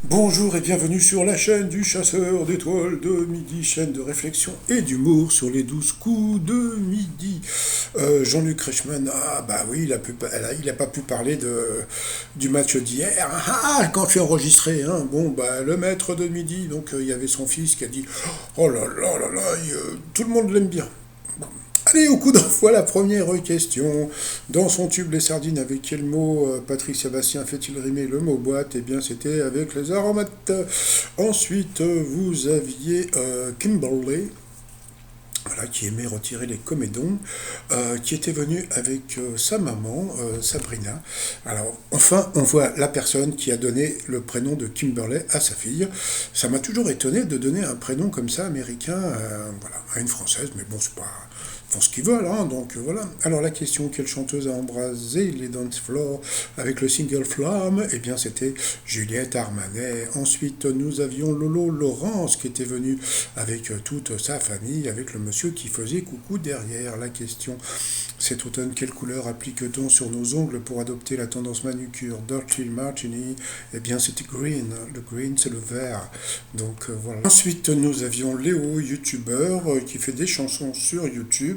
Bonjour et bienvenue sur la chaîne du chasseur d'étoiles de midi, chaîne de réflexion et d'humour sur les 12 coups de midi. Jean-Luc Reichmann, ah bah oui, il a pas pu parler du match d'hier. Quand tu es enregistré, hein, bon bah le maître de midi, donc il y avait son fils qui a dit, oh là là là là, tout le monde l'aime bien. Allez, au coup d'envoi, la première question. Dans son tube Les Sardines, avec quel mot Patrick Sébastien fait-il rimer le mot boîte? Eh bien, c'était avec les aromates. Ensuite, vous aviez Kimberley, voilà, qui aimait retirer les comédons, qui était venu avec sa maman, Sabrina. Alors, enfin, on voit la personne qui a donné le prénom de Kimberley à sa fille. Ça m'a toujours étonné de donner un prénom comme ça, américain, voilà, à une française, mais bon, c'est pas... Ils font ce qu'ils veulent, hein, donc voilà. Alors la question, quelle chanteuse a embrasé les dance floors avec le single Flamme? Eh bien c'était Juliette Armanet. Ensuite nous avions Lolo Laurence qui était venu avec toute sa famille, avec le monsieur qui faisait coucou derrière. La question, cet automne, quelle couleur applique-t-on sur nos ongles pour adopter la tendance manucure? Dirty Martini? Eh bien c'était green. Le green c'est le vert. Donc voilà. Ensuite nous avions Léo, youtubeur, qui fait des chansons sur YouTube,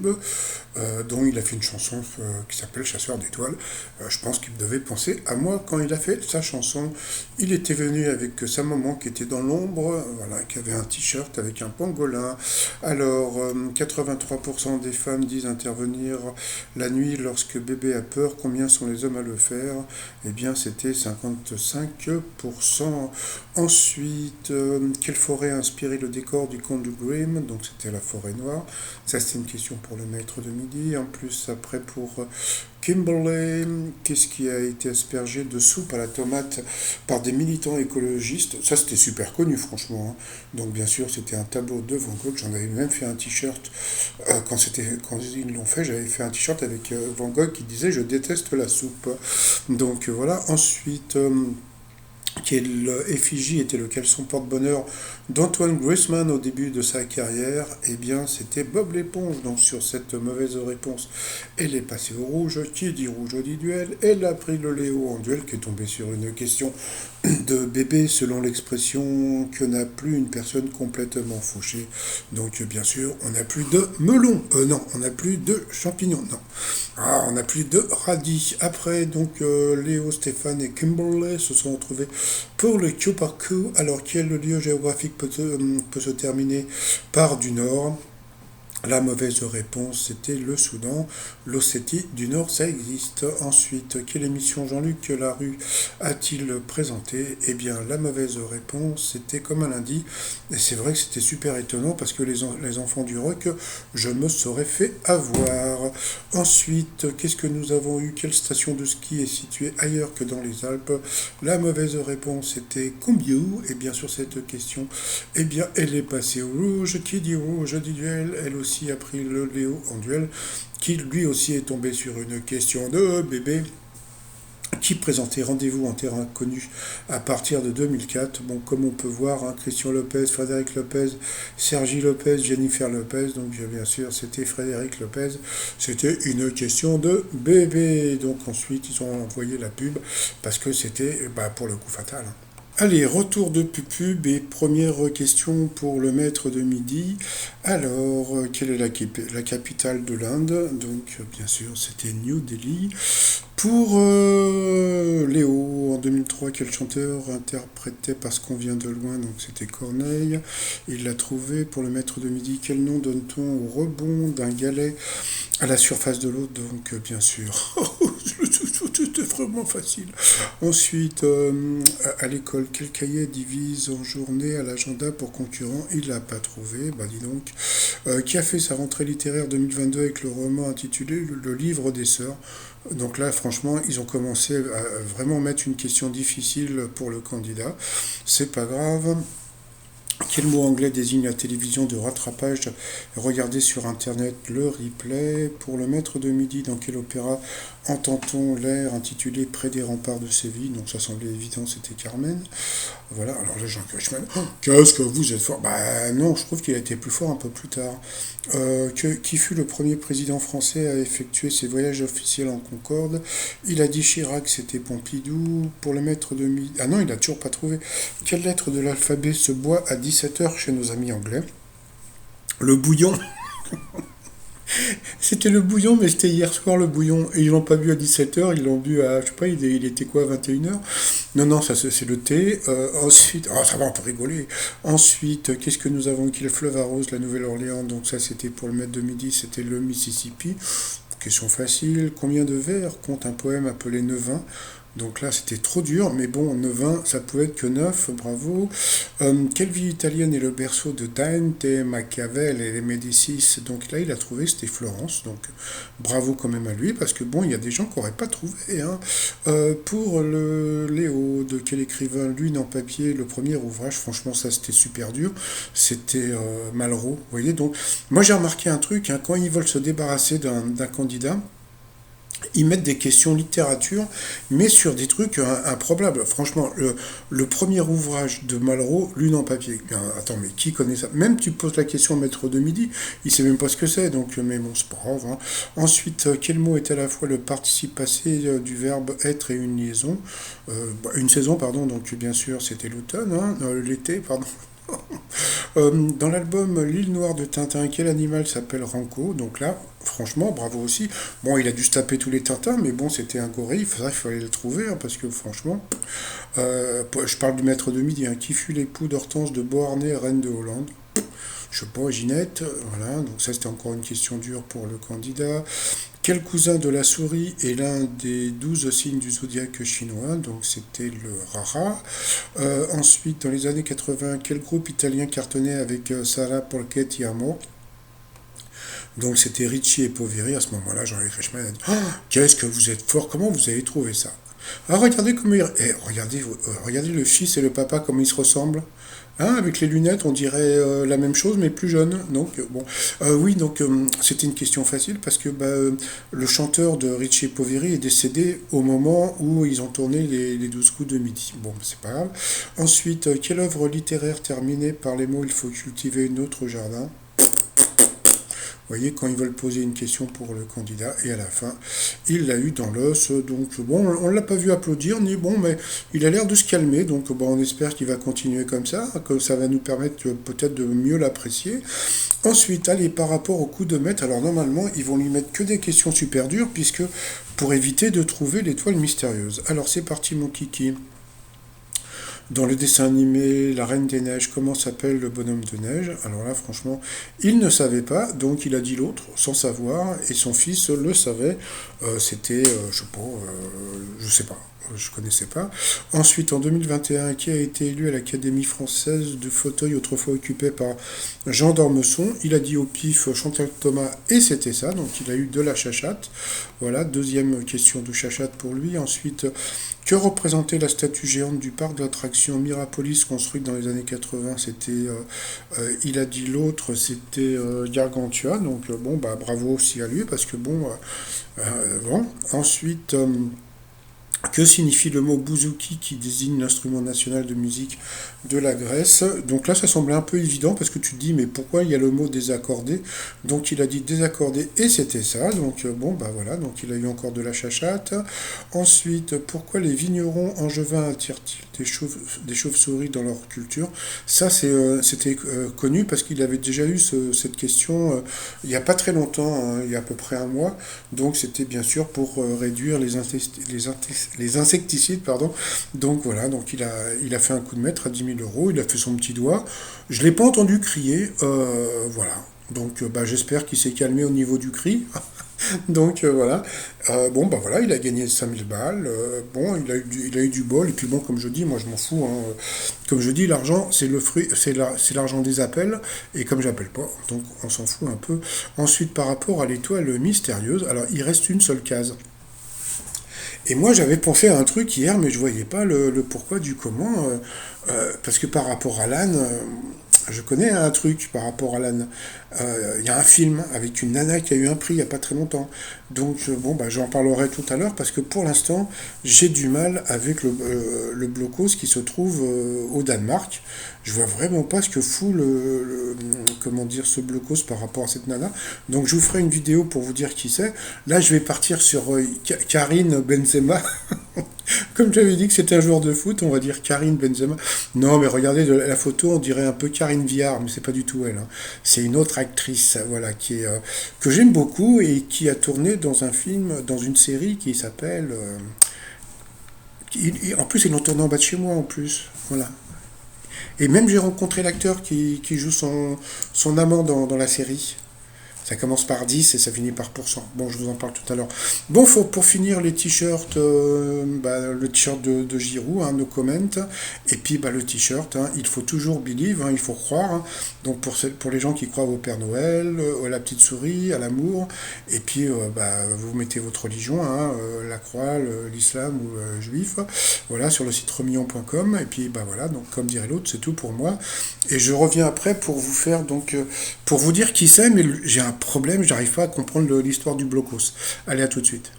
dont il a fait une chanson qui s'appelle Chasseur d'étoiles. Je pense qu'il devait penser à moi quand il a fait sa chanson. Il était venu avec sa maman qui était dans l'ombre, voilà, qui avait un t-shirt avec un pangolin. Alors, 83% des femmes disent intervenir la nuit lorsque bébé a peur. Combien sont les hommes à le faire? Eh bien, c'était 55%. Ensuite, quelle forêt a inspiré le décor du conte de Grimm? Donc, c'était la forêt noire. Ça, c'est une question pour le maître de midi. En plus, après, pour Kimberley, qu'est-ce qui a été aspergé de soupe à la tomate par des militants écologistes? Ça, c'était super connu, franchement, hein. Donc, bien sûr, c'était un tableau de Van Gogh. J'en avais même fait un t-shirt. Quand ils l'ont fait, j'avais fait un t-shirt avec Van Gogh qui disait Je déteste la soupe. Donc, voilà. Ensuite, quelle effigie était le caleçon porte-bonheur d'Antoine Griezmann au début de sa carrière? Eh bien, c'était Bob l'éponge. Donc, sur cette mauvaise réponse, elle est passée au rouge. Qui dit rouge dit duel. Elle a pris le Léo en duel, qui est tombé sur une question de bébé, selon l'expression que n'a plus une personne complètement fauchée. Donc, bien sûr, on n'a plus de melon. Non, on n'a plus de champignons. Non. Ah, on n'a plus de radis. Après, donc, Léo, Stéphane et Kimberley se sont retrouvés pour le coup par coup. Alors, quel lieu géographique peut se terminer par du nord? La mauvaise réponse, c'était le Soudan. L'Ossétie du Nord, ça existe. Ensuite, quelle émission Jean-Luc Larue a-t-il présenté? Eh bien, la mauvaise réponse, c'était comme un lundi. Et c'est vrai que c'était super étonnant parce que les enfants du rock, je me serais fait avoir. Ensuite, qu'est-ce que nous avons eu? Quelle station de ski est située ailleurs que dans les Alpes? La mauvaise réponse, c'était Combien? Et bien sur cette question, eh bien, elle est passée au rouge. Qui dit rouge dit duel. Elle aussi a pris le Léo en duel, qui lui aussi est tombé sur une question de bébé qui présentait Rendez-vous en terrain connu à partir de 2004. Bon, comme on peut voir, hein, Christian Lopez, Frédéric Lopez, Sergi Lopez, Jennifer Lopez, donc bien sûr c'était Frédéric Lopez. C'était une question de bébé. Donc ensuite ils ont envoyé la pub parce que c'était pour le coup fatal, hein. Allez, retour de pub et première question pour le maître de midi. Alors, quelle est la capitale de l'Inde? Donc, bien sûr, c'était New Delhi. Pour Léo, en 2003, quel chanteur interprétait Parce qu'on vient de loin? Donc, c'était Corneille. Il l'a trouvé. Pour le maître de midi, quel nom donne-t-on au rebond d'un galet à la surface de l'eau? Donc, bien sûr. C'était vraiment facile. Ensuite, à l'école, quel cahier divise en journée à l'agenda pour concurrent? Il l'a pas trouvé, bah dis donc. Qui a fait sa rentrée littéraire 2022 avec le roman intitulé Le livre des sœurs? Donc là, franchement, ils ont commencé à vraiment mettre une question difficile pour le candidat. C'est pas grave. Quel mot anglais désigne la télévision de rattrapage? Regardez sur internet le replay. Pour le maître de midi, dans quel opéra Entend-on l'air intitulé Près des remparts de Séville, donc ça semblait évident, c'était Carmen. Voilà, alors là, Jean Kirchmann, oh, qu'est-ce que vous êtes fort? Bah non, je trouve qu'il a été plus fort un peu plus tard. Qui fut le premier président français à effectuer ses voyages officiels en Concorde? Il a dit Chirac, c'était Pompidou. Pour le maître de midi. Ah non, il a toujours pas trouvé. Quelle lettre de l'alphabet se boit à 17h chez nos amis anglais? Le bouillon. C'était le bouillon, mais c'était hier soir le bouillon. Et ils l'ont pas bu à 17h, ils l'ont bu à, je sais pas, il était quoi, à 21h? Non, non, ça c'est le thé. Ensuite, oh, ça va, on peut rigoler. Ensuite, qu'est-ce que nous avons? Qui le fleuve arrose la Nouvelle-Orléans? Donc ça c'était pour le maître de midi, c'était le Mississippi. Question facile. Combien de vers compte un poème appelé Neuvin? Donc là, c'était trop dur, mais bon, Neuvin, ça pouvait être que 9, bravo. Quelle ville italienne est le berceau de Dante, Machiavel et les Médicis? Donc là, il a trouvé, c'était Florence, donc bravo quand même à lui, parce que bon, il y a des gens qui n'auraient pas trouvé. Hein. Pour le Léo, de quel écrivain, Lune en papier, le premier ouvrage, franchement, ça c'était super dur, c'était Malraux, vous voyez. Donc, moi j'ai remarqué un truc, hein, quand ils veulent se débarrasser d'un candidat, ils mettent des questions littérature, mais sur des trucs improbables. Franchement, le premier ouvrage de Malraux, Lune en papier. Attends, mais qui connaît ça? Même tu poses la question au maître de midi, il sait même pas ce que c'est, donc, mais bon, c'est pas grave. Hein. Ensuite, quel mot est à la fois le participe passé du verbe être et une liaison? Une saison, pardon, donc bien sûr, c'était l'automne, hein, l'été, pardon. Dans l'album L'île noire de Tintin, quel animal s'appelle Ranko? Donc là, franchement, bravo aussi. Bon, il a dû se taper tous les Tintins, mais bon, c'était un gorille, il fallait le trouver, hein, parce que franchement, je parle du maître de midi, hein, qui fut l'époux d'Hortense de Beauharnais, reine de Hollande? Je sais pas, Ginette, voilà, donc ça c'était encore une question dure pour le candidat. Quel cousin de la souris est l'un des 12 signes du zodiaque chinois? Donc c'était le Rara. Ensuite, dans les années 80, quel groupe italien cartonnait avec Sarah Polchetti Amo? Donc c'était Ricci et Poveri. À ce moment-là, Jean-Luc Reichmann a dit oh, qu'est-ce que vous êtes fort, comment vous avez trouvé ça? Ah, regardez comment regardez le fils et le papa, comme ils se ressemblent. Hein, avec les lunettes, on dirait la même chose, mais plus jeune. Donc, bon. Oui, donc c'était une question facile parce que le chanteur de Ricci Poveri est décédé au moment où ils ont tourné les 12 coups de midi. Bon, c'est pas grave. Ensuite, quelle œuvre littéraire terminée par les mots Il faut cultiver notre jardin? Vous voyez, quand ils veulent poser une question pour le candidat, et à la fin, il l'a eu dans l'os. Donc, bon, on ne l'a pas vu applaudir, ni bon, mais il a l'air de se calmer. Donc, bon, on espère qu'il va continuer comme ça, que ça va nous permettre peut-être de mieux l'apprécier. Ensuite, allez, par rapport au coup de maître, alors normalement, ils vont lui mettre que des questions super dures, puisque pour éviter de trouver l'étoile mystérieuse. Alors, c'est parti, mon kiki. Dans le dessin animé La Reine des Neiges, comment s'appelle le bonhomme de neige? Alors là, franchement, il ne savait pas, donc il a dit l'autre sans savoir, et son fils le savait. C'était, je sais pas, je connaissais pas. Ensuite, en 2021, qui a été élu à l'Académie française de fauteuil autrefois occupé par Jean d'Ormesson? Il a dit au pif Chantal Thomas, et c'était ça, donc il a eu de la chachate. Voilà, deuxième question de chachate pour lui. Ensuite, que représentait la statue géante du parc d'attractions Mirapolis construite dans les années 80? C'était, il a dit l'autre, c'était Gargantua. Donc bon, bah bravo aussi à lui parce que bon, bon. Ensuite, que signifie le mot bouzouki qui désigne l'instrument national de musique de la Grèce? Donc là, ça semblait un peu évident parce que tu te dis, mais pourquoi il y a le mot désaccordé? Donc il a dit désaccordé et c'était ça. Donc bon, bah voilà, donc il a eu encore de la chachate. Ensuite, pourquoi les vignerons angevins attirent-ils des chauves-souris dans leur culture? Ça, c'était connu parce qu'il avait déjà eu cette question il n'y a pas très longtemps, hein, il y a à peu près un mois. Donc c'était bien sûr pour réduire les insecticides, pardon. Donc voilà, donc il a fait un coup de maître à 10 000 euros, il a fait son petit doigt. Je ne l'ai pas entendu crier, voilà. Donc j'espère qu'il s'est calmé au niveau du cri. Donc voilà. Bon bah voilà, il a gagné 5 000 balles. Bon, il a eu du bol. Et puis bon, comme je dis, moi je m'en fous. Hein. Comme je dis, l'argent, c'est le fruit, c'est l'argent des appels. Et comme j'appelle pas, donc on s'en fout un peu. Ensuite, par rapport à l'étoile mystérieuse, alors il reste une seule case. Et moi, j'avais pensé à un truc hier, mais je voyais pas le pourquoi du comment. Parce que par rapport à l'âne, Je connais un truc par rapport à l'âne. Il y a un film avec une nana qui a eu un prix il n'y a pas très longtemps. Donc, bon, bah, j'en parlerai tout à l'heure parce que pour l'instant, j'ai du mal avec le blocos qui se trouve au Danemark. Je vois vraiment pas ce que fout comment dire, ce blocos par rapport à cette nana. Donc, je vous ferai une vidéo pour vous dire qui c'est. Là, je vais partir sur Karine Benzema. Comme j'avais dit que c'était un joueur de foot, on va dire Karine Benzema. Non, mais regardez la photo, on dirait un peu Karine Viard, mais c'est pas du tout elle, hein. C'est une autre actrice, voilà, que j'aime beaucoup et qui a tourné dans un film, dans une série qui s'appelle. En plus, ils l'ont tourné en bas de chez moi, en plus. Voilà. Et même j'ai rencontré l'acteur qui joue son amant dans la série. Ça commence par 10 et ça finit par pourcent. Bon, je vous en parle tout à l'heure. Bon, pour finir, les t-shirts, le t-shirt de Giroud, hein, no comment. Et puis le t-shirt, hein, il faut toujours believe, hein, il faut croire. Hein. Donc pour les gens qui croient au Père Noël, à la petite souris, à l'amour. Et puis vous mettez votre religion, hein, la croix, l'islam ou le juif. Voilà, sur le site remillon.com. Et puis voilà, donc comme dirait l'autre, c'est tout pour moi. Et je reviens après pour vous faire donc pour vous dire qui c'est, mais j'ai un problème, j'arrive pas à comprendre l'histoire du blocos. Allez, à tout de suite.